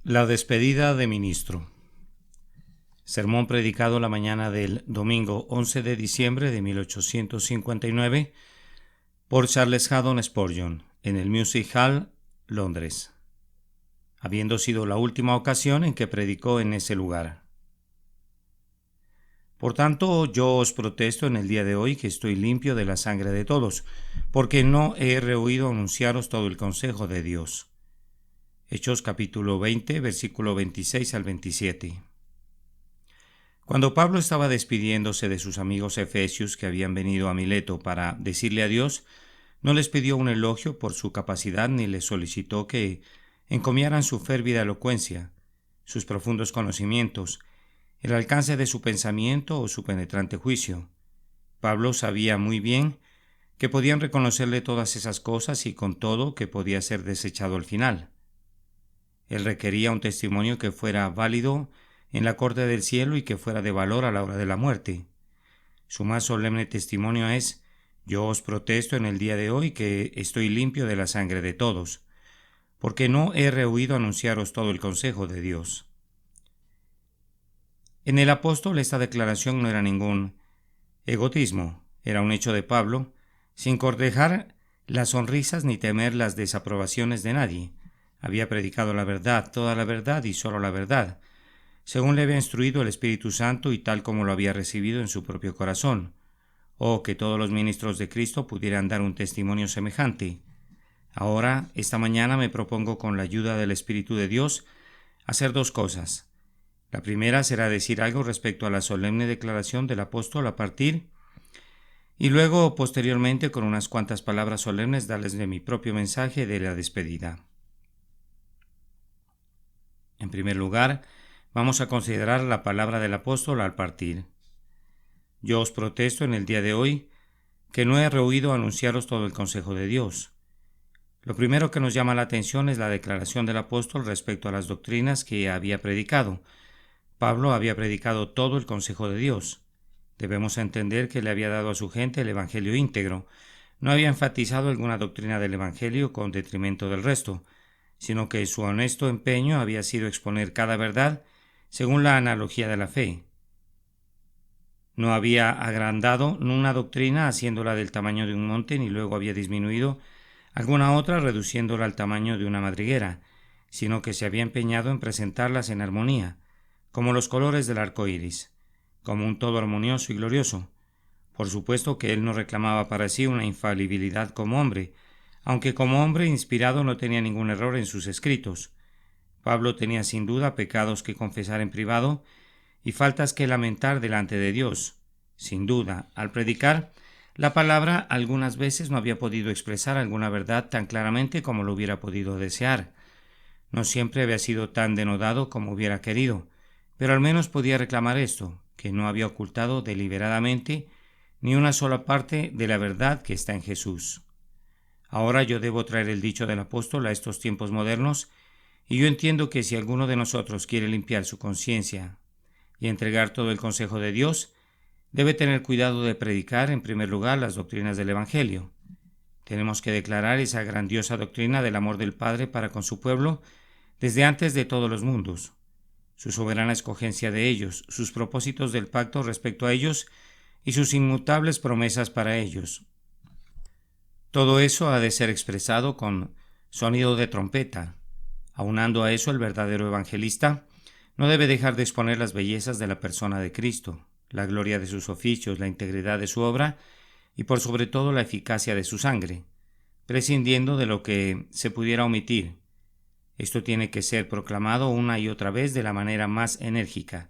La despedida de ministro. Sermón predicado la mañana del domingo 11 de diciembre de 1859 por Charles Haddon Spurgeon en el Music Hall, Londres, habiendo sido la última ocasión en que predicó en ese lugar. Por tanto, yo os protesto en el día de hoy que estoy limpio de la sangre de todos, porque no he rehuido anunciaros todo el consejo de Dios. Hechos capítulo 20, versículo 26 al 27. Cuando Pablo estaba despidiéndose de sus amigos efesios que habían venido a Mileto para decirle adiós, no les pidió un elogio por su capacidad ni les solicitó que encomiaran su férvida elocuencia, sus profundos conocimientos, el alcance de su pensamiento o su penetrante juicio. Pablo sabía muy bien que podían reconocerle todas esas cosas y con todo que podía ser desechado al final. Él requería un testimonio que fuera válido en la corte del cielo y que fuera de valor a la hora de la muerte. Su más solemne testimonio es: yo os protesto en el día de hoy que estoy limpio de la sangre de todos, porque no he rehuido anunciaros todo el consejo de Dios. En el apóstol esta declaración no era ningún egotismo, era un hecho de Pablo, sin cortejar las sonrisas ni temer las desaprobaciones de nadie. Había predicado la verdad, toda la verdad y solo la verdad, según le había instruido el Espíritu Santo y tal como lo había recibido en su propio corazón. Oh, que todos los ministros de Cristo pudieran dar un testimonio semejante. Ahora, esta mañana me propongo, con la ayuda del Espíritu de Dios, hacer dos cosas. La primera será decir algo respecto a la solemne declaración del apóstol a partir, y luego, posteriormente, con unas cuantas palabras solemnes, darles de mi propio mensaje de la despedida. En primer lugar, vamos a considerar la palabra del apóstol al partir. Yo os protesto en el día de hoy que no he rehuido anunciaros todo el consejo de Dios. Lo primero que nos llama la atención es la declaración del apóstol respecto a las doctrinas que había predicado. Pablo había predicado todo el consejo de Dios. Debemos entender que le había dado a su gente el evangelio íntegro. No había enfatizado alguna doctrina del evangelio con detrimento del resto, sino que su honesto empeño había sido exponer cada verdad según la analogía de la fe. No había agrandado una doctrina haciéndola del tamaño de un monte, ni luego había disminuido alguna otra reduciéndola al tamaño de una madriguera, sino que se había empeñado en presentarlas en armonía, como los colores del arco iris, como un todo armonioso y glorioso. Por supuesto que él no reclamaba para sí una infalibilidad como hombre, aunque como hombre inspirado no tenía ningún error en sus escritos. Pablo tenía sin duda pecados que confesar en privado y faltas que lamentar delante de Dios. Sin duda, al predicar la palabra algunas veces no había podido expresar alguna verdad tan claramente como lo hubiera podido desear. No siempre había sido tan denodado como hubiera querido, pero al menos podía reclamar esto, que no había ocultado deliberadamente ni una sola parte de la verdad que está en Jesús. Ahora yo debo traer el dicho del apóstol a estos tiempos modernos, y yo entiendo que si alguno de nosotros quiere limpiar su conciencia y entregar todo el consejo de Dios, debe tener cuidado de predicar en primer lugar las doctrinas del Evangelio. Tenemos que declarar esa grandiosa doctrina del amor del Padre para con su pueblo desde antes de todos los mundos, su soberana escogencia de ellos, sus propósitos del pacto respecto a ellos y sus inmutables promesas para ellos. Todo eso ha de ser expresado con sonido de trompeta. Aunando a eso, el verdadero evangelista no debe dejar de exponer las bellezas de la persona de Cristo, la gloria de sus oficios, la integridad de su obra y por sobre todo la eficacia de su sangre, prescindiendo de lo que se pudiera omitir. Esto tiene que ser proclamado una y otra vez de la manera más enérgica.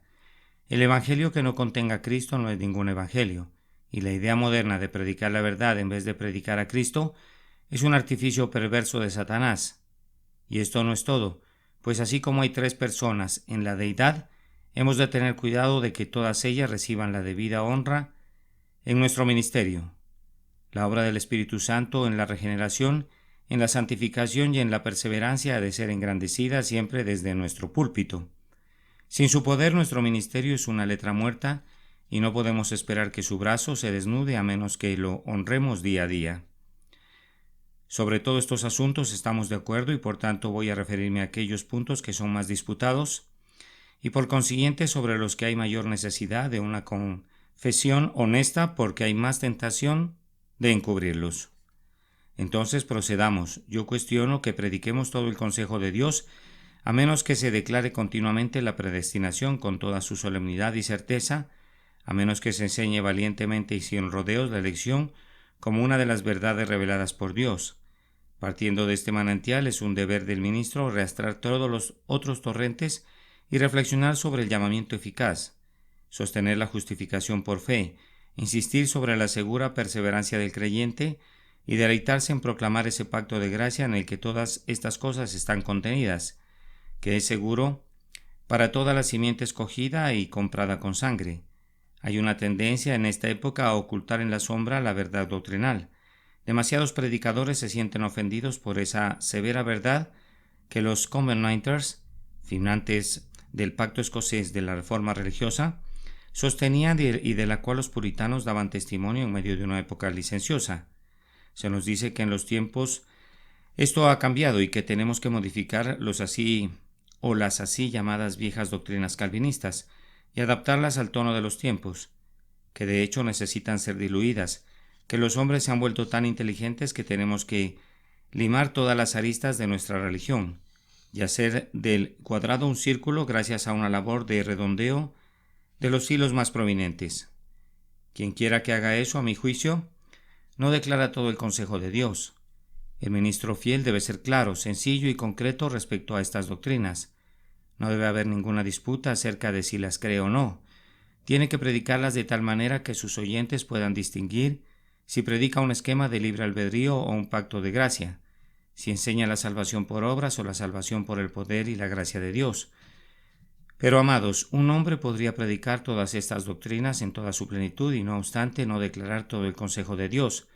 El evangelio que no contenga a Cristo no es ningún evangelio, y la idea moderna de predicar la verdad en vez de predicar a Cristo es un artificio perverso de Satanás. Y esto no es todo, pues así como hay tres personas en la deidad, hemos de tener cuidado de que todas ellas reciban la debida honra en nuestro ministerio. La obra del Espíritu Santo en la regeneración, en la santificación y en la perseverancia ha de ser engrandecida siempre desde nuestro púlpito. Sin su poder nuestro ministerio es una letra muerta y no podemos esperar que su brazo se desnude a menos que lo honremos día a día. Sobre todos estos asuntos estamos de acuerdo y por tanto voy a referirme a aquellos puntos que son más disputados y por consiguiente sobre los que hay mayor necesidad de una confesión honesta porque hay más tentación de encubrirlos. Entonces procedamos. Yo cuestiono que prediquemos todo el consejo de Dios a menos que se declare continuamente la predestinación con toda su solemnidad y certeza, a menos que se enseñe valientemente y sin rodeos la elección como una de las verdades reveladas por Dios. Partiendo de este manantial es un deber del ministro arrastrar todos los otros torrentes y reflexionar sobre el llamamiento eficaz, sostener la justificación por fe, insistir sobre la segura perseverancia del creyente y deleitarse en proclamar ese pacto de gracia en el que todas estas cosas están contenidas, que es seguro para toda la simiente escogida y comprada con sangre. Hay una tendencia en esta época a ocultar en la sombra la verdad doctrinal. Demasiados predicadores se sienten ofendidos por esa severa verdad que los Covenanters, firmantes del pacto escocés de la reforma religiosa, sostenían y de la cual los puritanos daban testimonio en medio de una época licenciosa. Se nos dice que en los tiempos esto ha cambiado y que tenemos que modificar las así llamadas viejas doctrinas calvinistas y adaptarlas al tono de los tiempos, que de hecho necesitan ser diluidas, que los hombres se han vuelto tan inteligentes que tenemos que limar todas las aristas de nuestra religión y hacer del cuadrado un círculo gracias a una labor de redondeo de los hilos más prominentes. Quien quiera que haga eso, a mi juicio, no declara todo el consejo de Dios. El ministro fiel debe ser claro, sencillo y concreto respecto a estas doctrinas. No debe haber ninguna disputa acerca de si las cree o no. Tiene que predicarlas de tal manera que sus oyentes puedan distinguir si predica un esquema de libre albedrío o un pacto de gracia, si enseña la salvación por obras o la salvación por el poder y la gracia de Dios. Pero, amados, un hombre podría predicar todas estas doctrinas en toda su plenitud y no obstante no declarar todo el consejo de Dios,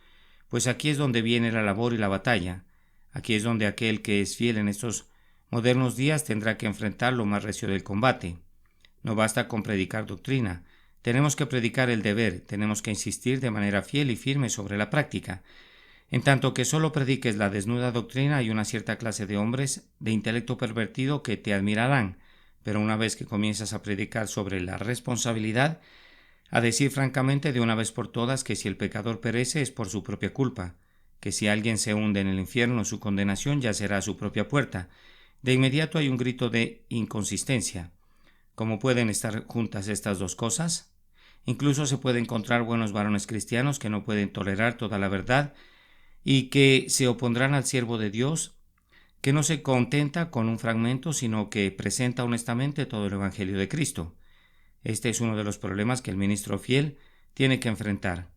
pues aquí es donde viene la labor y la batalla. Aquí es donde aquel que es fiel en estos modernos días tendrá que enfrentar lo más recio del combate. No basta con predicar doctrina. Tenemos que predicar el deber, tenemos que insistir de manera fiel y firme sobre la práctica. En tanto que solo prediques la desnuda doctrina, hay una cierta clase de hombres de intelecto pervertido que te admirarán, pero una vez que comienzas a predicar sobre la responsabilidad, a decir francamente de una vez por todas que si el pecador perece es por su propia culpa, que si alguien se hunde en el infierno su condenación ya será a su propia puerta, de inmediato hay un grito de inconsistencia. ¿Cómo pueden estar juntas estas dos cosas? Incluso se puede encontrar buenos varones cristianos que no pueden tolerar toda la verdad y que se opondrán al siervo de Dios, que no se contenta con un fragmento, sino que presenta honestamente todo el Evangelio de Cristo. Este es uno de los problemas que el ministro fiel tiene que enfrentar.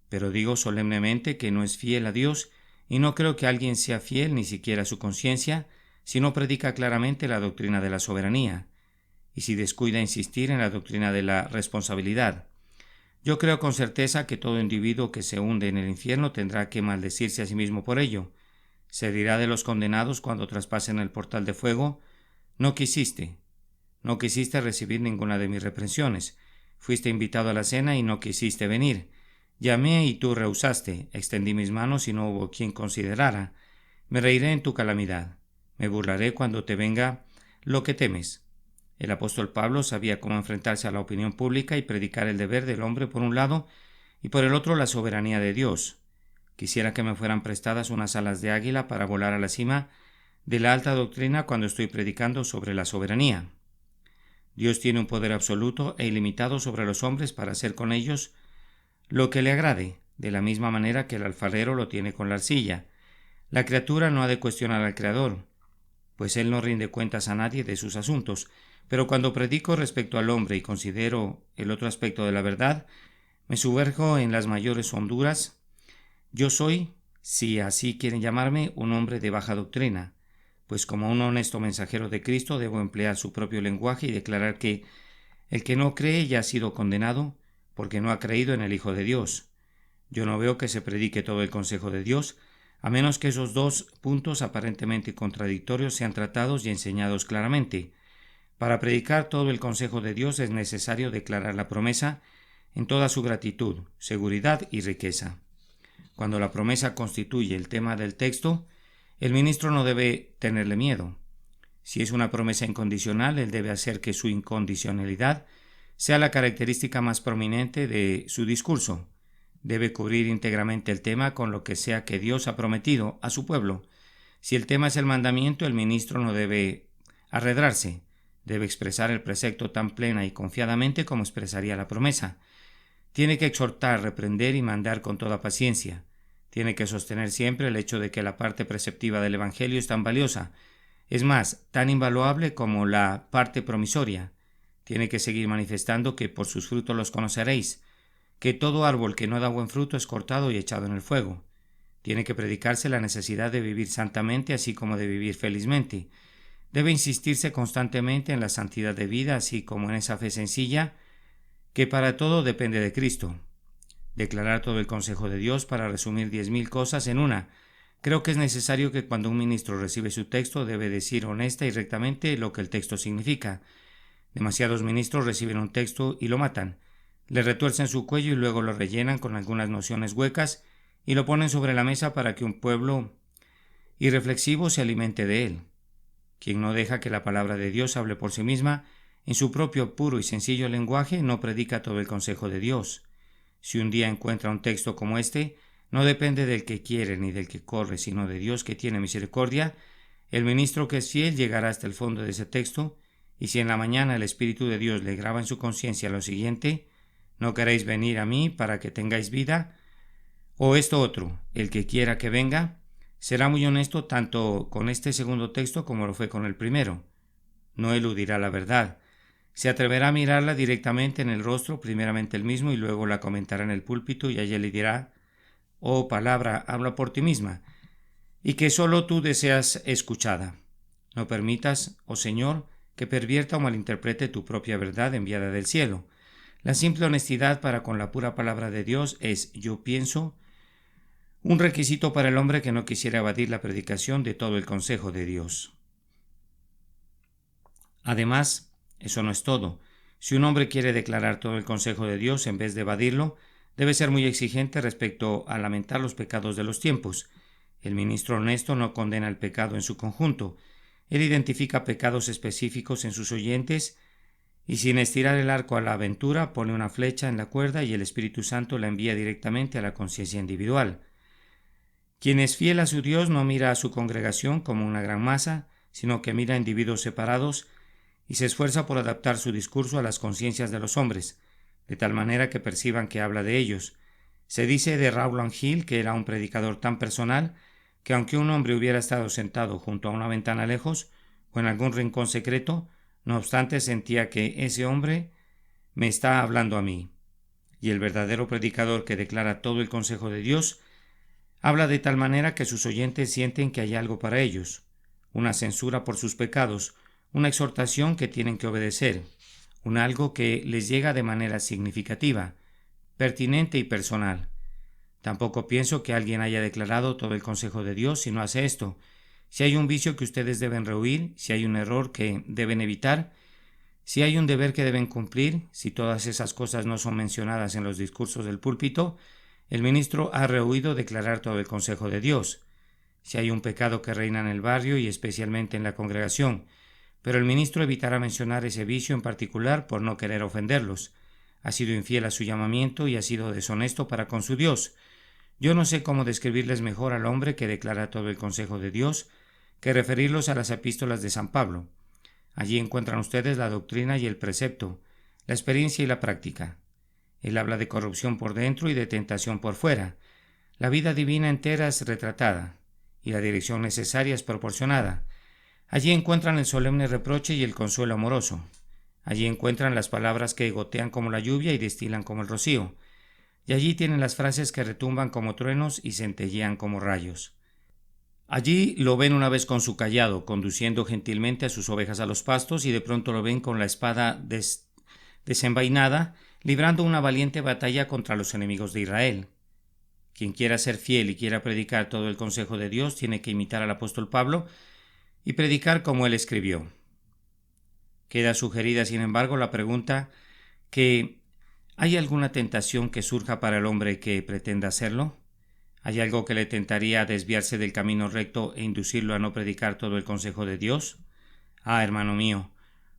Pero digo solemnemente que no es fiel a Dios y no creo que alguien sea fiel ni siquiera a su conciencia si no predica claramente la doctrina de la soberanía y si descuida insistir en la doctrina de la responsabilidad. Yo creo con certeza que todo individuo que se hunde en el infierno tendrá que maldecirse a sí mismo por ello. Se dirá de los condenados cuando traspasen el portal de fuego: no quisiste recibir ninguna de mis reprensiones. Fuiste invitado a la cena y no quisiste venir. Llamé y tú rehusaste. Extendí mis manos y no hubo quien considerara. Me reiré en tu calamidad. Me burlaré cuando te venga lo que temes. El apóstol Pablo sabía cómo enfrentarse a la opinión pública y predicar el deber del hombre por un lado y por el otro la soberanía de Dios. Quisiera que me fueran prestadas unas alas de águila para volar a la cima de la alta doctrina cuando estoy predicando sobre la soberanía. Dios tiene un poder absoluto e ilimitado sobre los hombres para hacer con ellos lo que le agrade, de la misma manera que el alfarero lo tiene con la arcilla. La criatura no ha de cuestionar al Creador, pues él no rinde cuentas a nadie de sus asuntos. Pero cuando predico respecto al hombre y considero el otro aspecto de la verdad, me sumerjo en las mayores honduras. Yo soy, si así quieren llamarme, un hombre de baja doctrina, pues como un honesto mensajero de Cristo debo emplear su propio lenguaje y declarar que el que no cree ya ha sido condenado porque no ha creído en el Hijo de Dios. Yo no veo que se predique todo el consejo de Dios, a menos que esos dos puntos aparentemente contradictorios sean tratados y enseñados claramente. Para predicar todo el consejo de Dios es necesario declarar la promesa en toda su gratitud, seguridad y riqueza. Cuando la promesa constituye el tema del texto, el ministro no debe tenerle miedo. Si es una promesa incondicional, él debe hacer que su incondicionalidad sea la característica más prominente de su discurso. Debe cubrir íntegramente el tema con lo que sea que Dios ha prometido a su pueblo. Si el tema es el mandamiento, el ministro no debe arredrarse. Debe expresar el precepto tan plena y confiadamente como expresaría la promesa. Tiene que exhortar, reprender y mandar con toda paciencia. Tiene que sostener siempre el hecho de que la parte preceptiva del Evangelio es tan valiosa, es más, tan invaluable como la parte promisoria. Tiene que seguir manifestando que por sus frutos los conoceréis, que todo árbol que no da buen fruto es cortado y echado en el fuego. Tiene que predicarse la necesidad de vivir santamente así como de vivir felizmente. Debe insistirse constantemente en la santidad de vida así como en esa fe sencilla que para todo depende de Cristo. Declarar todo el consejo de Dios para resumir 10.000 cosas en una. Creo que es necesario que cuando un ministro recibe su texto debe decir honesta y rectamente lo que el texto significa. Demasiados ministros reciben un texto y lo matan. Le retuercen su cuello y luego lo rellenan con algunas nociones huecas y lo ponen sobre la mesa para que un pueblo irreflexivo se alimente de él. Quien no deja que la palabra de Dios hable por sí misma, en su propio puro y sencillo lenguaje, no predica todo el consejo de Dios. Si un día encuentra un texto como este, no depende del que quiere ni del que corre, sino de Dios que tiene misericordia. El ministro que es fiel llegará hasta el fondo de ese texto, y si en la mañana el Espíritu de Dios le graba en su conciencia lo siguiente: ¿no queréis venir a mí para que tengáis vida? O esto otro: el que quiera que venga, será muy honesto tanto con este segundo texto como lo fue con el primero. No eludirá la verdad. Se atreverá a mirarla directamente en el rostro, primeramente él mismo, y luego la comentará en el púlpito, y ella le dirá: oh palabra, habla por ti misma, y que solo tú deseas escuchada. No permitas, oh Señor, que pervierta o malinterprete tu propia verdad enviada del cielo. La simple honestidad para con la pura palabra de Dios es, yo pienso, un requisito para el hombre que no quisiera evadir la predicación de todo el consejo de Dios. Además, eso no es todo. Si un hombre quiere declarar todo el consejo de Dios en vez de evadirlo, debe ser muy exigente respecto a lamentar los pecados de los tiempos. El ministro honesto no condena el pecado en su conjunto. Él identifica pecados específicos en sus oyentes y, sin estirar el arco a la aventura, pone una flecha en la cuerda y el Espíritu Santo la envía directamente a la conciencia individual. Quien es fiel a su Dios no mira a su congregación como una gran masa, sino que mira a individuos separados y se esfuerza por adaptar su discurso a las conciencias de los hombres, de tal manera que perciban que habla de ellos. Se dice de Rowland Hill que era un predicador tan personal que aunque un hombre hubiera estado sentado junto a una ventana lejos o en algún rincón secreto, no obstante sentía que ese hombre me está hablando a mí. Y el verdadero predicador que declara todo el consejo de Dios habla de tal manera que sus oyentes sienten que hay algo para ellos, una censura por sus pecados, una exhortación que tienen que obedecer, un algo que les llega de manera significativa, pertinente y personal. Tampoco pienso que alguien haya declarado todo el consejo de Dios si no hace esto. Si hay un vicio que ustedes deben rehuir, si hay un error que deben evitar, si hay un deber que deben cumplir, si todas esas cosas no son mencionadas en los discursos del púlpito, el ministro ha rehuido declarar todo el consejo de Dios. Si hay un pecado que reina en el barrio y especialmente en la congregación, pero el ministro evitará mencionar ese vicio en particular por no querer ofenderlos. Ha sido infiel a su llamamiento y ha sido deshonesto para con su Dios. Yo no sé cómo describirles mejor al hombre que declara todo el consejo de Dios que referirlos a las epístolas de San Pablo. Allí encuentran ustedes la doctrina y el precepto, la experiencia y la práctica. Él habla de corrupción por dentro y de tentación por fuera. La vida divina entera es retratada, y la dirección necesaria es proporcionada. Allí encuentran el solemne reproche y el consuelo amoroso. Allí encuentran las palabras que gotean como la lluvia y destilan como el rocío. Y allí tienen las frases que retumban como truenos y centellean como rayos. Allí lo ven una vez con su cayado, conduciendo gentilmente a sus ovejas a los pastos, y de pronto lo ven con la espada desenvainada, librando una valiente batalla contra los enemigos de Israel. Quien quiera ser fiel y quiera predicar todo el consejo de Dios tiene que imitar al apóstol Pablo y predicar como él escribió. Queda sugerida, sin embargo, la pregunta que ¿hay alguna tentación que surja para el hombre que pretenda hacerlo? ¿Hay algo que le tentaría a desviarse del camino recto e inducirlo a no predicar todo el consejo de Dios? Ah, hermano mío,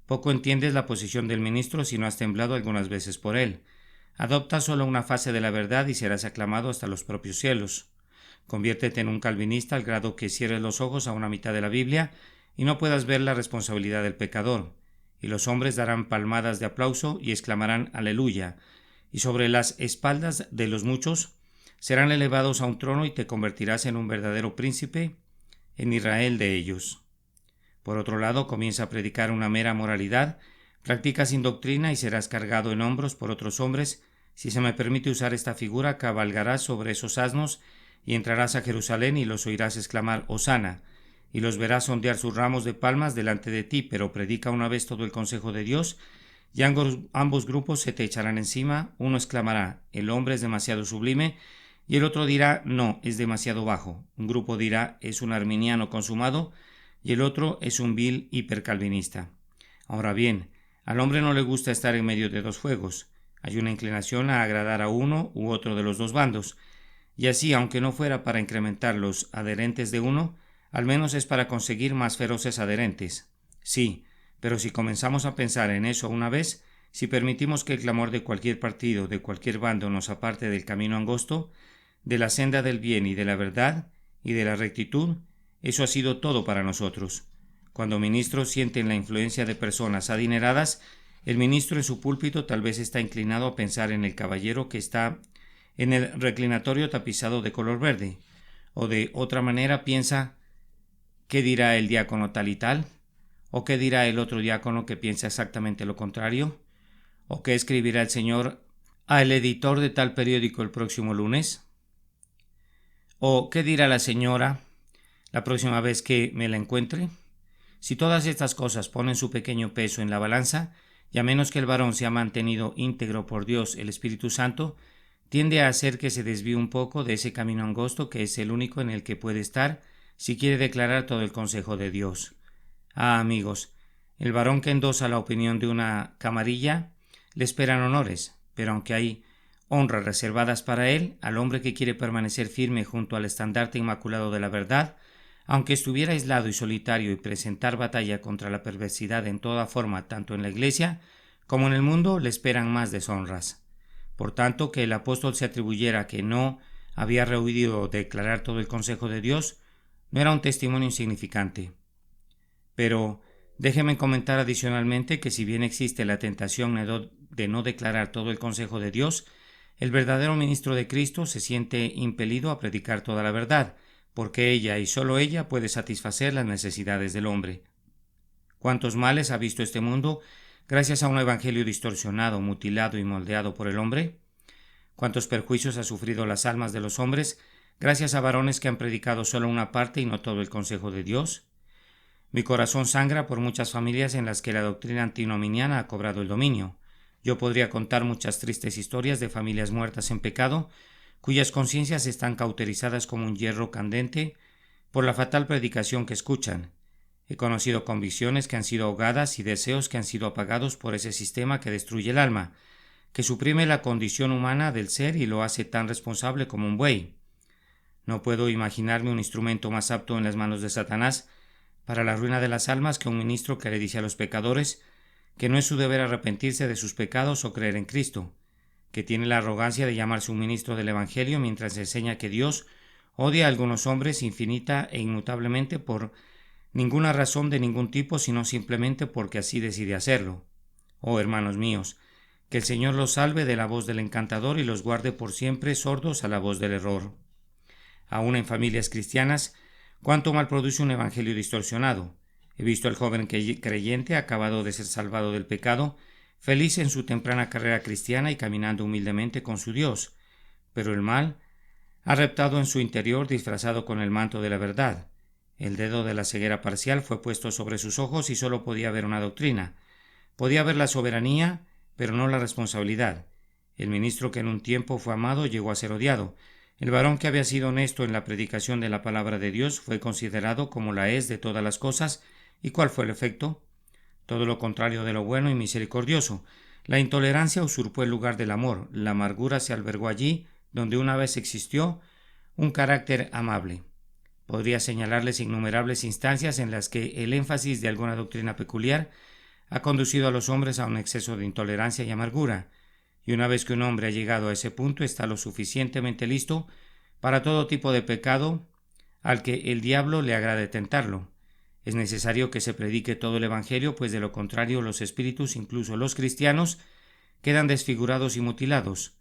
poco entiendes la posición del ministro si no has temblado algunas veces por él. Adopta solo una fase de la verdad y serás aclamado hasta los propios cielos. Conviértete en un calvinista al grado que cierres los ojos a una mitad de la Biblia y no puedas ver la responsabilidad del pecador, y los hombres darán palmadas de aplauso y exclamarán aleluya, y sobre las espaldas de los muchos serán elevados a un trono y te convertirás en un verdadero príncipe en Israel de ellos. Por otro lado, comienza a predicar una mera moralidad, practica sin doctrina y serás cargado en hombros por otros hombres. Si se me permite usar esta figura, cabalgarás sobre esos asnos y entrarás a Jerusalén y los oirás exclamar Hosana, y los verás ondear sus ramos de palmas delante de ti, pero predica una vez todo el consejo de Dios, y ambos grupos se te echarán encima. Uno exclamará, el hombre es demasiado sublime, y el otro dirá, no, es demasiado bajo. Un grupo dirá, es un arminiano consumado, y el otro es un vil hipercalvinista. Ahora bien, al hombre no le gusta estar en medio de dos fuegos. Hay una inclinación a agradar a uno u otro de los dos bandos, y así, aunque no fuera para incrementar los adherentes de uno, al menos es para conseguir más feroces adherentes. Sí, pero si comenzamos a pensar en eso una vez, si permitimos que el clamor de cualquier partido, de cualquier bando nos aparte del camino angosto, de la senda del bien y de la verdad y de la rectitud, eso ha sido todo para nosotros. Cuando ministros sienten la influencia de personas adineradas, el ministro en su púlpito tal vez está inclinado a pensar en el caballero que está en el reclinatorio tapizado de color verde, o de otra manera piensa ¿qué dirá el diácono tal y tal? ¿O qué dirá el otro diácono que piensa exactamente lo contrario? ¿O qué escribirá el señor al editor de tal periódico el próximo lunes? ¿O qué dirá la señora la próxima vez que me la encuentre? Si todas estas cosas ponen su pequeño peso en la balanza, y a menos que el varón sea mantenido íntegro por Dios el Espíritu Santo, tiende a hacer que se desvíe un poco de ese camino angosto que es el único en el que puede estar si quiere declarar todo el consejo de Dios. Ah, amigos, el varón que endosa la opinión de una camarilla le esperan honores, pero aunque hay honras reservadas para él, al hombre que quiere permanecer firme junto al estandarte inmaculado de la verdad, aunque estuviera aislado y solitario y presentar batalla contra la perversidad en toda forma, tanto en la Iglesia como en el mundo, le esperan más deshonras. Por tanto, que el apóstol se atribuyera que no había rehuido declarar todo el consejo de Dios no era un testimonio insignificante. Pero déjeme comentar adicionalmente que si bien existe la tentación de no declarar todo el consejo de Dios, el verdadero ministro de Cristo se siente impelido a predicar toda la verdad, porque ella y sólo ella puede satisfacer las necesidades del hombre. ¿Cuántos males ha visto este mundo gracias a un evangelio distorsionado, mutilado y moldeado por el hombre? ¿Cuántos perjuicios ha sufrido las almas de los hombres gracias a varones que han predicado solo una parte y no todo el consejo de Dios? Mi corazón sangra por muchas familias en las que la doctrina antinominiana ha cobrado el dominio. Yo podría contar muchas tristes historias de familias muertas en pecado, cuyas conciencias están cauterizadas como un hierro candente por la fatal predicación que escuchan. He conocido convicciones que han sido ahogadas y deseos que han sido apagados por ese sistema que destruye el alma, que suprime la condición humana del ser y lo hace tan responsable como un buey. No puedo imaginarme un instrumento más apto en las manos de Satanás para la ruina de las almas que un ministro que le dice a los pecadores que no es su deber arrepentirse de sus pecados o creer en Cristo, que tiene la arrogancia de llamarse un ministro del Evangelio mientras enseña que Dios odia a algunos hombres infinita e inmutablemente por ninguna razón de ningún tipo, sino simplemente porque así decide hacerlo. Oh, hermanos míos, que el Señor los salve de la voz del encantador y los guarde por siempre sordos a la voz del error. Aún en familias cristianas, cuánto mal produce un evangelio distorsionado. He visto al joven creyente, acabado de ser salvado del pecado, feliz en su temprana carrera cristiana y caminando humildemente con su Dios, pero el mal ha reptado en su interior disfrazado con el manto de la verdad. El dedo de la ceguera parcial fue puesto sobre sus ojos y solo podía ver una doctrina. Podía ver la soberanía, pero no la responsabilidad. El ministro que en un tiempo fue amado llegó a ser odiado. El varón que había sido honesto en la predicación de la palabra de Dios fue considerado como la es de todas las cosas. ¿Y cuál fue el efecto? Todo lo contrario de lo bueno y misericordioso. La intolerancia usurpó el lugar del amor, la amargura se albergó allí donde una vez existió un carácter amable. Podría señalarles innumerables instancias en las que el énfasis de alguna doctrina peculiar ha conducido a los hombres a un exceso de intolerancia y amargura, y una vez que un hombre ha llegado a ese punto está lo suficientemente listo para todo tipo de pecado al que el diablo le agrade tentarlo. Es necesario que se predique todo el Evangelio, pues de lo contrario los espíritus, incluso los cristianos, quedan desfigurados y mutilados.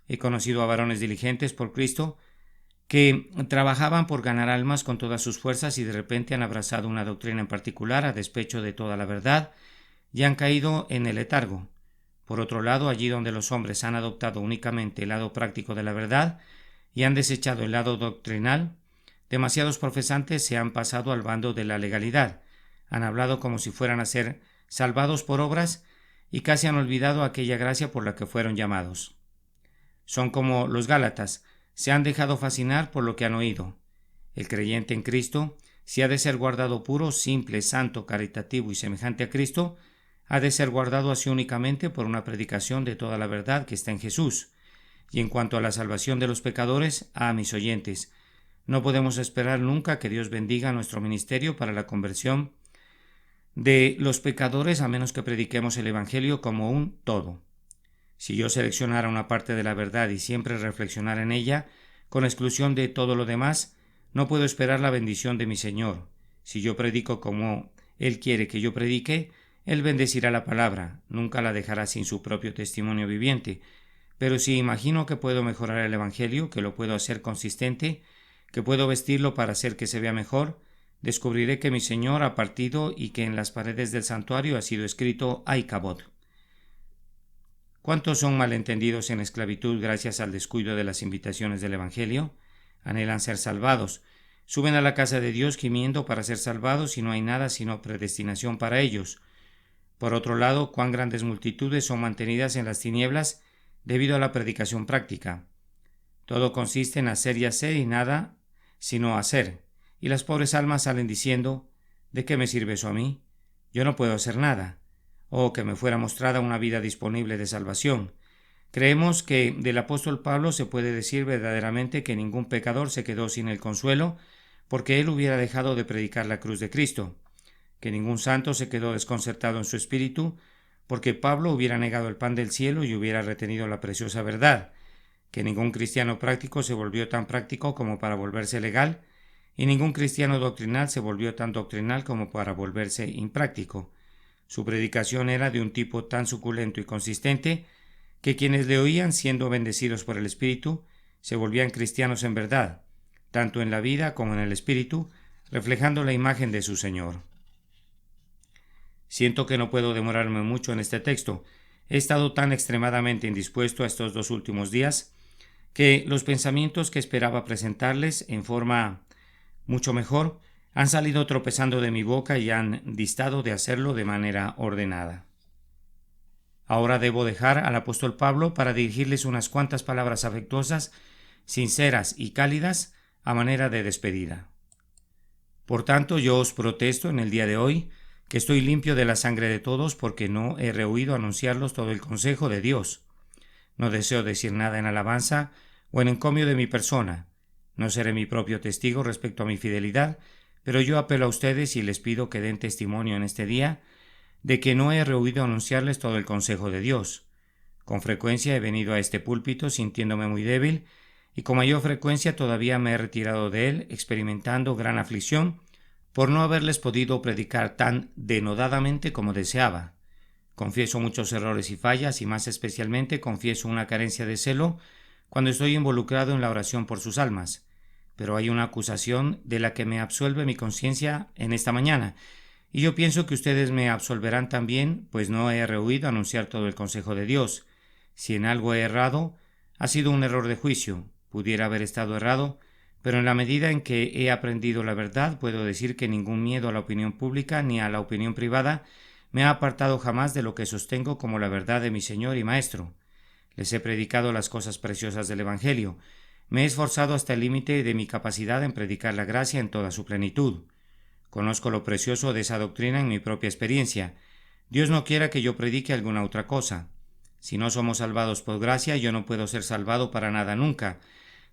He conocido a varones diligentes por Cristo que trabajaban por ganar almas con todas sus fuerzas y de repente han abrazado una doctrina en particular a despecho de toda la verdad y han caído en el letargo. Por otro lado, allí donde los hombres han adoptado únicamente el lado práctico de la verdad y han desechado el lado doctrinal, demasiados profesantes se han pasado al bando de la legalidad, han hablado como si fueran a ser salvados por obras y casi han olvidado aquella gracia por la que fueron llamados. Son como los Gálatas, se han dejado fascinar por lo que han oído. El creyente en Cristo, si ha de ser guardado puro, simple, santo, caritativo y semejante a Cristo, ha de ser guardado así únicamente por una predicación de toda la verdad que está en Jesús. Y en cuanto a la salvación de los pecadores, mis oyentes, no podemos esperar nunca que Dios bendiga nuestro ministerio para la conversión de los pecadores a menos que prediquemos el Evangelio como un todo. Si yo seleccionara una parte de la verdad y siempre reflexionara en ella, con exclusión de todo lo demás, no puedo esperar la bendición de mi Señor. Si yo predico como Él quiere que yo predique, Él bendecirá la palabra, nunca la dejará sin su propio testimonio viviente. Pero si imagino que puedo mejorar el Evangelio, que lo puedo hacer consistente, que puedo vestirlo para hacer que se vea mejor, descubriré que mi Señor ha partido y que en las paredes del santuario ha sido escrito Aikabod. ¿Cuántos son malentendidos en esclavitud gracias al descuido de las invitaciones del Evangelio? Anhelan ser salvados. Suben a la casa de Dios gimiendo para ser salvados y no hay nada sino predestinación para ellos. Por otro lado, cuán grandes multitudes son mantenidas en las tinieblas debido a la predicación práctica. Todo consiste en hacer y hacer y nada sino hacer. Y las pobres almas salen diciendo, ¿de qué me sirve eso a mí? Yo no puedo hacer nada. Oh, que me fuera mostrada una vida disponible de salvación. Creemos que del apóstol Pablo se puede decir verdaderamente que ningún pecador se quedó sin el consuelo porque él hubiera dejado de predicar la cruz de Cristo, que ningún santo se quedó desconcertado en su espíritu porque Pablo hubiera negado el pan del cielo y hubiera retenido la preciosa verdad, que ningún cristiano práctico se volvió tan práctico como para volverse legal, y ningún cristiano doctrinal se volvió tan doctrinal como para volverse impráctico. Su predicación era de un tipo tan suculento y consistente que quienes le oían, siendo bendecidos por el Espíritu, se volvían cristianos en verdad, tanto en la vida como en el Espíritu, reflejando la imagen de su Señor. Siento que no puedo demorarme mucho en este texto. He estado tan extremadamente indispuesto a estos 2 últimos días que los pensamientos que esperaba presentarles en forma mucho mejor han salido tropezando de mi boca y han distado de hacerlo de manera ordenada. Ahora debo dejar al apóstol Pablo para dirigirles unas cuantas palabras afectuosas, sinceras y cálidas a manera de despedida. Por tanto, yo os protesto en el día de hoy que estoy limpio de la sangre de todos porque no he rehuido anunciarlos todo el consejo de Dios. No deseo decir nada en alabanza o en encomio de mi persona. No seré mi propio testigo respecto a mi fidelidad, pero yo apelo a ustedes y les pido que den testimonio en este día de que no he rehuido anunciarles todo el consejo de Dios. Con frecuencia he venido a este púlpito sintiéndome muy débil y con mayor frecuencia todavía me he retirado de él experimentando gran aflicción por no haberles podido predicar tan denodadamente como deseaba. Confieso muchos errores y fallas y más especialmente confieso una carencia de celo cuando estoy involucrado en la oración por sus almas. Pero hay una acusación de la que me absuelve mi conciencia en esta mañana, y yo pienso que ustedes me absolverán también, pues no he rehuido anunciar todo el consejo de Dios. Si en algo he errado, ha sido un error de juicio. Pudiera haber estado errado, pero en la medida en que he aprendido la verdad, puedo decir que ningún miedo a la opinión pública ni a la opinión privada me ha apartado jamás de lo que sostengo como la verdad de mi Señor y Maestro. Les he predicado las cosas preciosas del Evangelio. Me he esforzado hasta el límite de mi capacidad en predicar la gracia en toda su plenitud. Conozco lo precioso de esa doctrina en mi propia experiencia. Dios no quiera que yo predique alguna otra cosa. Si no somos salvados por gracia, yo no puedo ser salvado para nada nunca.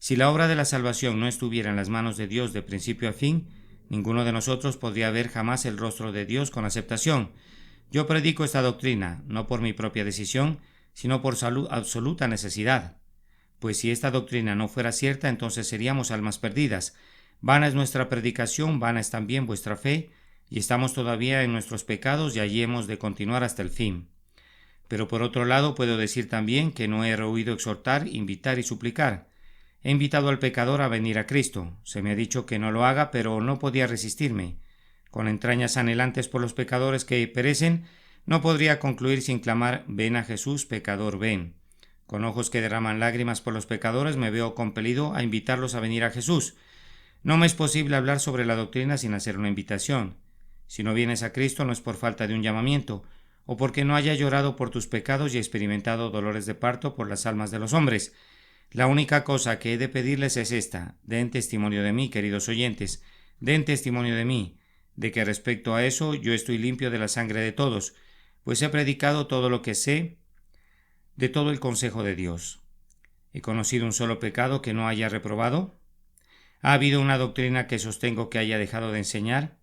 Si la obra de la salvación no estuviera en las manos de Dios de principio a fin, ninguno de nosotros podría ver jamás el rostro de Dios con aceptación. Yo predico esta doctrina, no por mi propia decisión, sino por absoluta necesidad. Pues si esta doctrina no fuera cierta, entonces seríamos almas perdidas. Vana es nuestra predicación, vana es también vuestra fe, y estamos todavía en nuestros pecados y allí hemos de continuar hasta el fin. Pero por otro lado puedo decir también que no he rehuido exhortar, invitar y suplicar. He invitado al pecador a venir a Cristo. Se me ha dicho que no lo haga, pero no podía resistirme. Con entrañas anhelantes por los pecadores que perecen, no podría concluir sin clamar: ven a Jesús, pecador, ven. Con ojos que derraman lágrimas por los pecadores, me veo compelido a invitarlos a venir a Jesús. No me es posible hablar sobre la doctrina sin hacer una invitación. Si no vienes a Cristo, no es por falta de un llamamiento, o porque no haya llorado por tus pecados y experimentado dolores de parto por las almas de los hombres. La única cosa que he de pedirles es esta: den testimonio de mí, queridos oyentes, den testimonio de mí, de que respecto a eso yo estoy limpio de la sangre de todos, pues he predicado todo lo que sé de todo el consejo de Dios. ¿He conocido un solo pecado que no haya reprobado? ¿Ha habido una doctrina que sostengo que haya dejado de enseñar?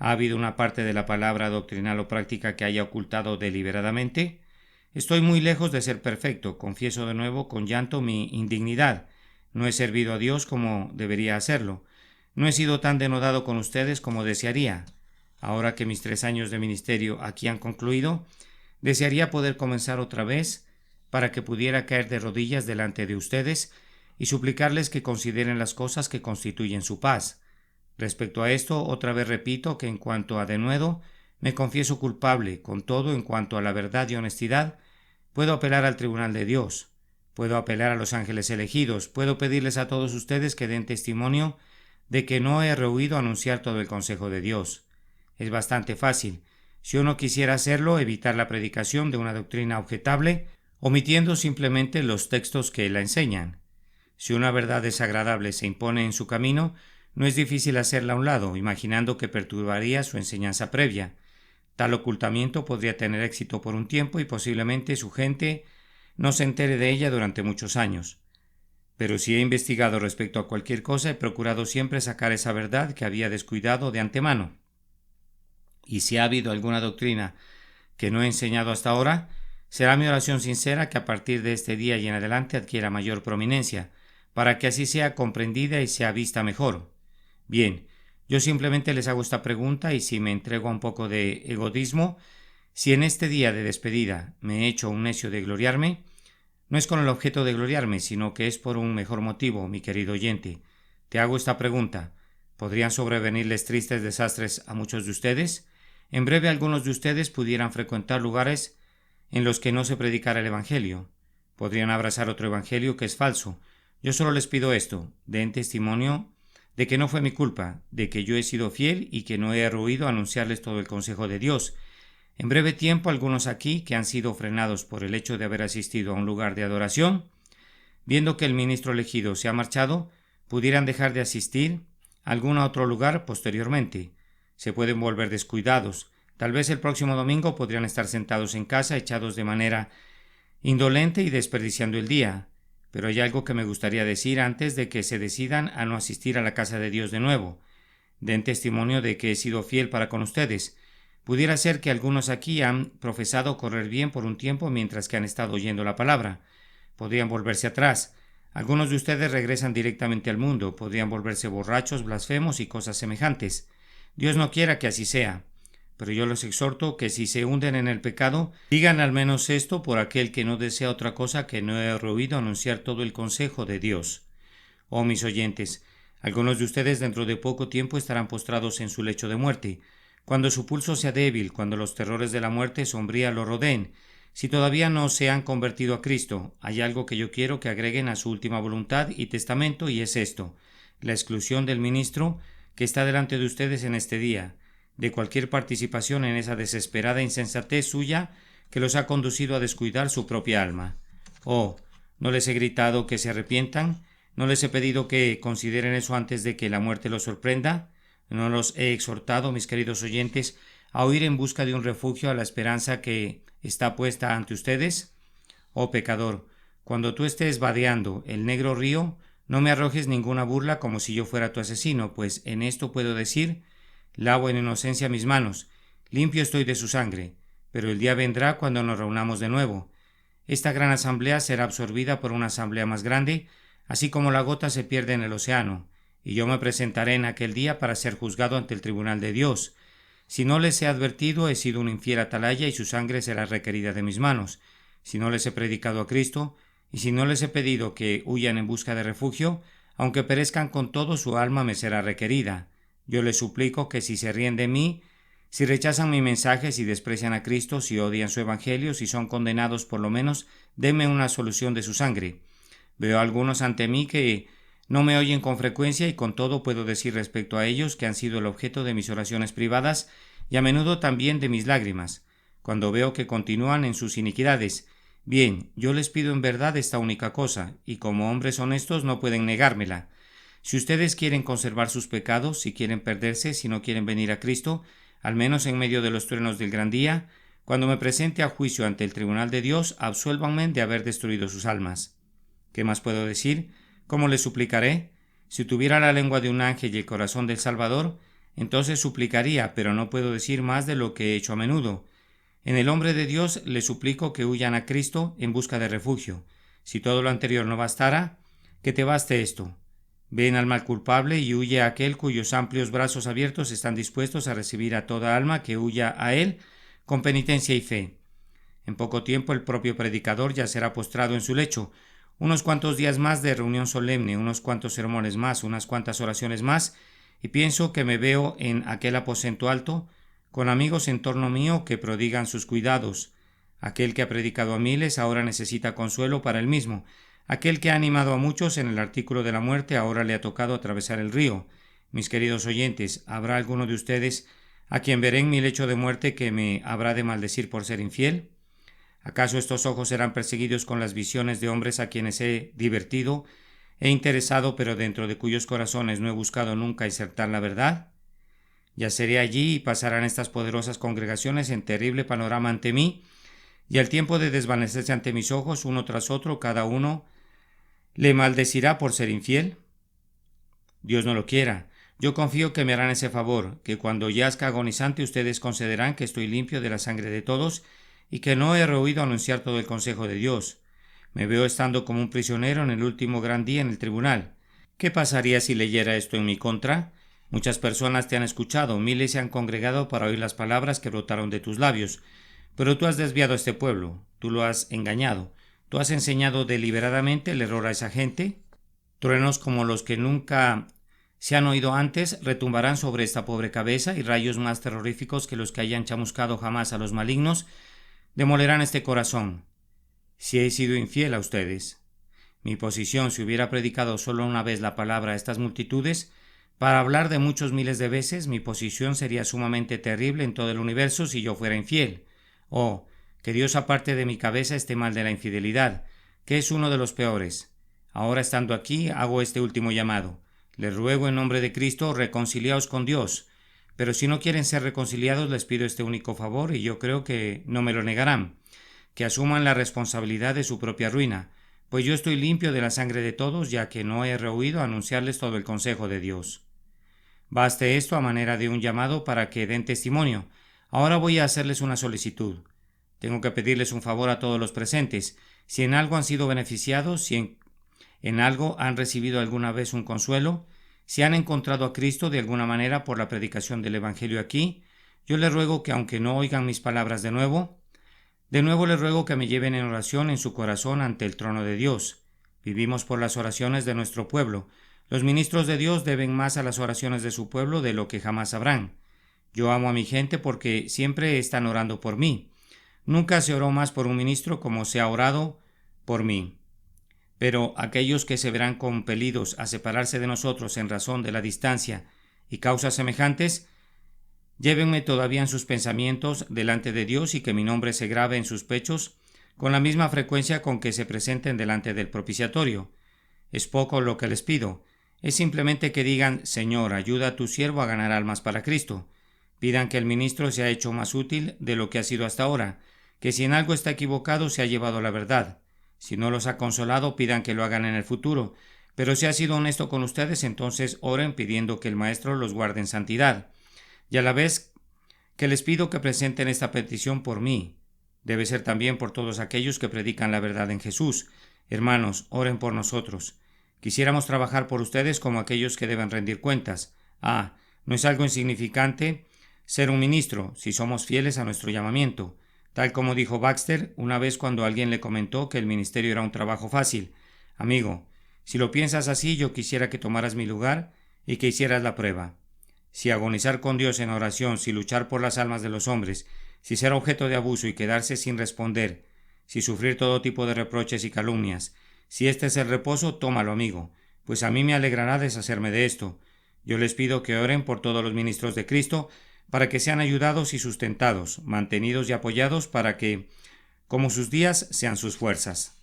¿Ha habido una parte de la palabra doctrinal o práctica que haya ocultado deliberadamente? Estoy muy lejos de ser perfecto, confieso de nuevo con llanto mi indignidad. No he servido a Dios como debería hacerlo. No he sido tan denodado con ustedes como desearía. Ahora que mis 3 años de ministerio aquí han concluido, desearía poder comenzar otra vez para que pudiera caer de rodillas delante de ustedes y suplicarles que consideren las cosas que constituyen su paz. Respecto a esto, otra vez repito que en cuanto a denuedo, me confieso culpable. Con todo, en cuanto a la verdad y honestidad, puedo apelar al tribunal de Dios, puedo apelar a los ángeles elegidos, puedo pedirles a todos ustedes que den testimonio de que no he rehuido anunciar todo el consejo de Dios. Es bastante fácil, si uno quisiera hacerlo, evitar la predicación de una doctrina objetable, omitiendo simplemente los textos que la enseñan. Si una verdad desagradable se impone en su camino, no es difícil hacerla a un lado, imaginando que perturbaría su enseñanza previa. Tal ocultamiento podría tener éxito por un tiempo y posiblemente su gente no se entere de ella durante muchos años. Pero si he investigado respecto a cualquier cosa, he procurado siempre sacar esa verdad que había descuidado de antemano. Y si ha habido alguna doctrina que no he enseñado hasta ahora, será mi oración sincera que a partir de este día y en adelante adquiera mayor prominencia, para que así sea comprendida y sea vista mejor. Bien, yo simplemente les hago esta pregunta y si me entrego a un poco de egoísmo, si en este día de despedida me he hecho un necio de gloriarme, no es con el objeto de gloriarme, sino que es por un mejor motivo, mi querido oyente. Te hago esta pregunta: ¿podrían sobrevenirles tristes desastres a muchos de ustedes? En breve algunos de ustedes pudieran frecuentar lugares en los que no se predicara el Evangelio. Podrían abrazar otro Evangelio que es falso. Yo solo les pido esto: den testimonio de que no fue mi culpa, de que yo he sido fiel y que no he rehuido anunciarles todo el consejo de Dios. En breve tiempo, algunos aquí, que han sido frenados por el hecho de haber asistido a un lugar de adoración, viendo que el ministro elegido se ha marchado, pudieran dejar de asistir a algún otro lugar posteriormente. Se pueden volver descuidados. Tal vez el próximo domingo podrían estar sentados en casa, echados de manera indolente y desperdiciando el día. Pero hay algo que me gustaría decir antes de que se decidan a no asistir a la casa de Dios de nuevo. Den testimonio de que he sido fiel para con ustedes. Pudiera ser que algunos aquí han profesado correr bien por un tiempo mientras que han estado oyendo la palabra. Podrían volverse atrás. Algunos de ustedes regresan directamente al mundo. Podrían volverse borrachos, blasfemos y cosas semejantes. Dios no quiera que así sea. Pero yo los exhorto que si se hunden en el pecado, digan al menos esto por aquel que no desea otra cosa que no he rehuido anunciar todo el consejo de Dios. Oh, mis oyentes, algunos de ustedes dentro de poco tiempo estarán postrados en su lecho de muerte, cuando su pulso sea débil, cuando los terrores de la muerte sombría lo rodeen. Si todavía no se han convertido a Cristo, hay algo que yo quiero que agreguen a su última voluntad y testamento, y es esto: la exclusión del ministro que está delante de ustedes en este día, de cualquier participación en esa desesperada insensatez suya que los ha conducido a descuidar su propia alma. Oh, ¿no les he gritado que se arrepientan? ¿No les he pedido que consideren eso antes de que la muerte los sorprenda? ¿No los he exhortado, mis queridos oyentes, a huir en busca de un refugio a la esperanza que está puesta ante ustedes? Oh pecador, cuando tú estés vadeando el negro río, No me arrojes ninguna burla como si yo fuera tu asesino, pues en esto puedo decir, lavo en inocencia mis manos, limpio estoy de su sangre, pero el día vendrá cuando nos reunamos de nuevo. Esta gran asamblea será absorbida por una asamblea más grande, así como la gota se pierde en el océano, y yo me presentaré en aquel día para ser juzgado ante el tribunal de Dios. Si no les he advertido, he sido un infiel atalaya y su sangre será requerida de mis manos. Si no les he predicado a Cristo, y si no les he pedido que huyan en busca de refugio, aunque perezcan con todo, su alma me será requerida. Yo les suplico que si se ríen de mí, si rechazan mi mensaje, si desprecian a Cristo, si odian su evangelio, si son condenados, por lo menos, denme una solución de su sangre. Veo a algunos ante mí que no me oyen con frecuencia y con todo puedo decir respecto a ellos que han sido el objeto de mis oraciones privadas y a menudo también de mis lágrimas, cuando veo que continúan en sus iniquidades. Bien, yo les pido en verdad esta única cosa, y como hombres honestos no pueden negármela. Si ustedes quieren conservar sus pecados, si quieren perderse, si no quieren venir a Cristo, al menos en medio de los truenos del gran día, cuando me presente a juicio ante el tribunal de Dios, absuélvanme de haber destruido sus almas. ¿Qué más puedo decir? ¿Cómo les suplicaré? Si tuviera la lengua de un ángel y el corazón del Salvador, entonces suplicaría, pero no puedo decir más de lo que he hecho a menudo. En el hombre de Dios les suplico que huyan a Cristo en busca de refugio. Si todo lo anterior no bastara, que te baste esto. Ven al mal culpable y huye a aquel cuyos amplios brazos abiertos están dispuestos a recibir a toda alma que huya a él con penitencia y fe. En poco tiempo el propio predicador ya será postrado en su lecho. Unos cuantos días más de reunión solemne, unos cuantos sermones más, unas cuantas oraciones más, y pienso que me veo en aquel aposento alto, con amigos en torno mío que prodigan sus cuidados. Aquel que ha predicado a miles ahora necesita consuelo para él mismo. Aquel que ha animado a muchos en el artículo de la muerte ahora le ha tocado atravesar el río. Mis queridos oyentes, ¿habrá alguno de ustedes a quien veré en mi lecho de muerte que me habrá de maldecir por ser infiel? ¿Acaso estos ojos serán perseguidos con las visiones de hombres a quienes he divertido, he interesado, pero dentro de cuyos corazones no he buscado nunca insertar la verdad? Yaceré allí y pasarán estas poderosas congregaciones en terrible panorama ante mí, y al tiempo de desvanecerse ante mis ojos, uno tras otro, cada uno le maldecirá por ser infiel. Dios no lo quiera. Yo confío que me harán ese favor, que cuando yazca agonizante ustedes concederán que estoy limpio de la sangre de todos y que no he rehuido anunciar todo el consejo de Dios. Me veo estando como un prisionero en el último gran día en el tribunal. ¿Qué pasaría si leyera esto en mi contra? Muchas personas te han escuchado, miles se han congregado para oír las palabras que brotaron de tus labios, pero tú has desviado a este pueblo, tú lo has engañado, tú has enseñado deliberadamente el error a esa gente. Truenos como los que nunca se han oído antes retumbarán sobre esta pobre cabeza y rayos más terroríficos que los que hayan chamuscado jamás a los malignos demolerán este corazón. Si he sido infiel a ustedes, mi posición si hubiera predicado solo una vez la palabra a estas multitudes, para hablar de muchos miles de veces, mi posición sería sumamente terrible en todo el universo si yo fuera infiel. Oh, que Dios aparte de mi cabeza este mal de la infidelidad, que es uno de los peores. Ahora estando aquí, hago este último llamado. Les ruego en nombre de Cristo, reconciliaos con Dios. Pero si no quieren ser reconciliados, les pido este único favor, y yo creo que no me lo negarán, que asuman la responsabilidad de su propia ruina, pues yo estoy limpio de la sangre de todos, ya que no he rehuido anunciarles todo el consejo de Dios. Baste esto a manera de un llamado para que den testimonio. Ahora voy a hacerles una solicitud. Tengo que pedirles un favor a todos los presentes. Si en algo han sido beneficiados, si en algo han recibido alguna vez un consuelo, si han encontrado a Cristo de alguna manera por la predicación del Evangelio aquí, yo les ruego que aunque no oigan mis palabras de nuevo les ruego que me lleven en oración en su corazón ante el trono de Dios. Vivimos por las oraciones de nuestro pueblo. Los ministros de Dios deben más a las oraciones de su pueblo de lo que jamás sabrán. Yo amo a mi gente porque siempre están orando por mí. Nunca se oró más por un ministro como se ha orado por mí. Pero aquellos que se verán compelidos a separarse de nosotros en razón de la distancia y causas semejantes, llévenme todavía en sus pensamientos delante de Dios y que mi nombre se grabe en sus pechos con la misma frecuencia con que se presenten delante del propiciatorio. Es poco lo que les pido. Es simplemente que digan: Señor, ayuda a tu siervo a ganar almas para Cristo. Pidan que el ministro sea hecho más útil de lo que ha sido hasta ahora, que si en algo está equivocado se ha llevado la verdad. Si no los ha consolado, pidan que lo hagan en el futuro, Pero si ha sido honesto con ustedes, entonces oren pidiendo que el Maestro los guarde en santidad. Y a la vez que les pido que presenten esta petición por mí, debe ser también por todos aquellos que predican la verdad en Jesús. Hermanos, oren por nosotros. Quisiéramos trabajar por ustedes como aquellos que deben rendir cuentas. No es algo insignificante ser un ministro si somos fieles a nuestro llamamiento. Tal como dijo Baxter una vez cuando alguien le comentó que el ministerio era un trabajo fácil. Amigo, si lo piensas así, yo quisiera que tomaras mi lugar y que hicieras la prueba. Si agonizar con Dios en oración, si luchar por las almas de los hombres, si ser objeto de abuso y quedarse sin responder, si sufrir todo tipo de reproches y calumnias, si este es el reposo, tómalo, amigo, pues a mí me alegrará deshacerme de esto. Yo les pido que oren por todos los ministros de Cristo, para que sean ayudados y sustentados, mantenidos y apoyados, para que, como sus días, sean sus fuerzas.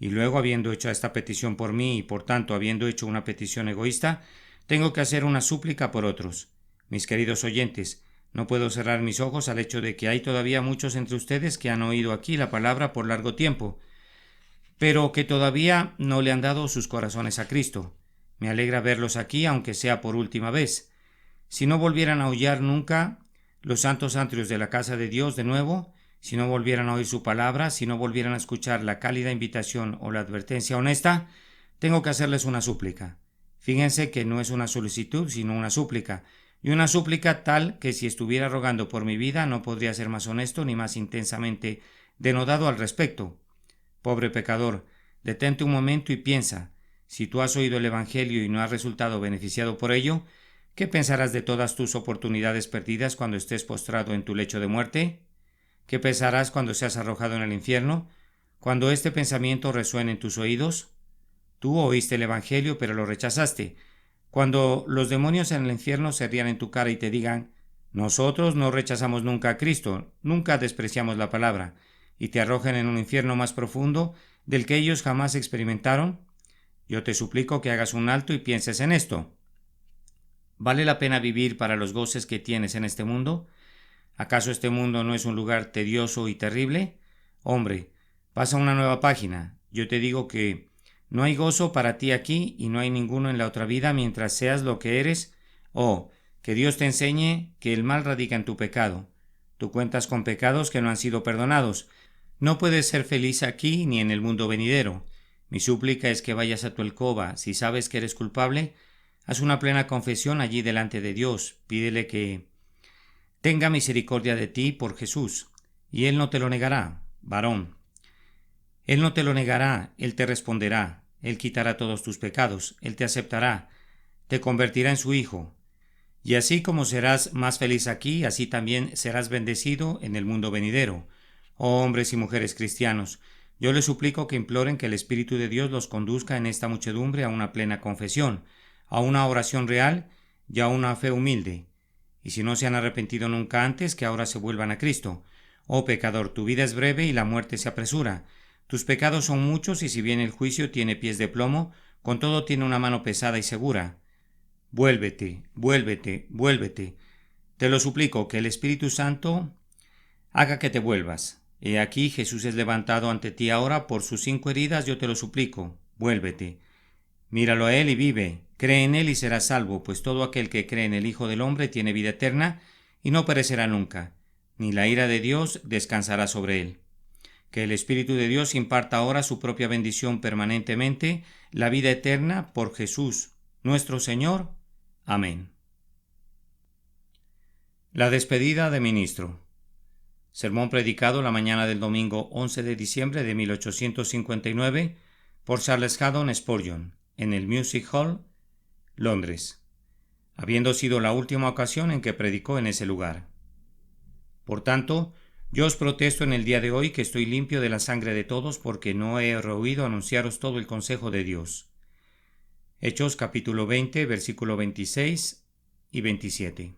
Y luego, habiendo hecho esta petición por mí y por tanto habiendo hecho una petición egoísta, tengo que hacer una súplica por otros. Mis queridos oyentes, no puedo cerrar mis ojos al hecho de que hay todavía muchos entre ustedes que han oído aquí la palabra por largo tiempo, pero que todavía no le han dado sus corazones a Cristo. Me alegra verlos aquí, aunque sea por última vez. Si no volvieran a oír nunca los santos atrios de la casa de Dios de nuevo, si no volvieran a oír su palabra, si no volvieran a escuchar la cálida invitación o la advertencia honesta, tengo que hacerles una súplica. Fíjense que no es una solicitud, sino una súplica, y una súplica tal que si estuviera rogando por mi vida no podría ser más honesto ni más intensamente denodado al respecto. Pobre pecador, detente un momento y piensa, si tú has oído el Evangelio y no has resultado beneficiado por ello, ¿qué pensarás de todas tus oportunidades perdidas cuando estés postrado en tu lecho de muerte? ¿Qué pensarás cuando seas arrojado en el infierno? Cuando este pensamiento resuene en tus oídos. Tú oíste el Evangelio, pero lo rechazaste. Cuando los demonios en el infierno se rían en tu cara y te digan, nosotros no rechazamos nunca a Cristo, nunca despreciamos la palabra, y te arrojen en un infierno más profundo del que ellos jamás experimentaron, yo te suplico que hagas un alto y pienses en esto. ¿Vale la pena vivir para los goces que tienes en este mundo? ¿Acaso este mundo no es un lugar tedioso y terrible? Hombre, pasa a una nueva página. Yo te digo que no hay gozo para ti aquí y no hay ninguno en la otra vida mientras seas lo que eres. Que Dios te enseñe que el mal radica en tu pecado. Tú cuentas con pecados que no han sido perdonados. No puedes ser feliz aquí ni en el mundo venidero. Mi súplica es que vayas a tu alcoba. Si sabes que eres culpable, haz una plena confesión allí delante de Dios. Pídele que tenga misericordia de ti por Jesús, y Él no te lo negará, varón. Él no te lo negará, Él te responderá, Él quitará todos tus pecados, Él te aceptará, te convertirá en su hijo. Y así como serás más feliz aquí, así también serás bendecido en el mundo venidero. Oh hombres y mujeres cristianos, yo les suplico que imploren que el Espíritu de Dios los conduzca en esta muchedumbre a una plena confesión, a una oración real y a una fe humilde. Y si no se han arrepentido nunca antes, que ahora se vuelvan a Cristo. Oh pecador, tu vida es breve y la muerte se apresura. Tus pecados son muchos y si bien el juicio tiene pies de plomo, con todo tiene una mano pesada y segura. Vuélvete, vuélvete, vuélvete. Te lo suplico, que el Espíritu Santo haga que te vuelvas. He aquí Jesús es levantado ante ti ahora por sus 5 heridas, yo te lo suplico. Vuélvete. Míralo a Él y vive. Cree en Él y serás salvo, pues todo aquel que cree en el Hijo del Hombre tiene vida eterna y no perecerá nunca, ni la ira de Dios descansará sobre él. Que el Espíritu de Dios imparta ahora su propia bendición permanentemente, la vida eterna por Jesús, nuestro Señor. Amén. La despedida de ministro. Sermón predicado la mañana del domingo 11 de diciembre de 1859 por Charles Haddon Spurgeon en el Music Hall, Londres, habiendo sido la última ocasión en que predicó en ese lugar. Por tanto, yo os protesto en el día de hoy que estoy limpio de la sangre de todos porque no he rehuido anunciaros todo el consejo de Dios. Hechos capítulo 20, versículo 26 y 27.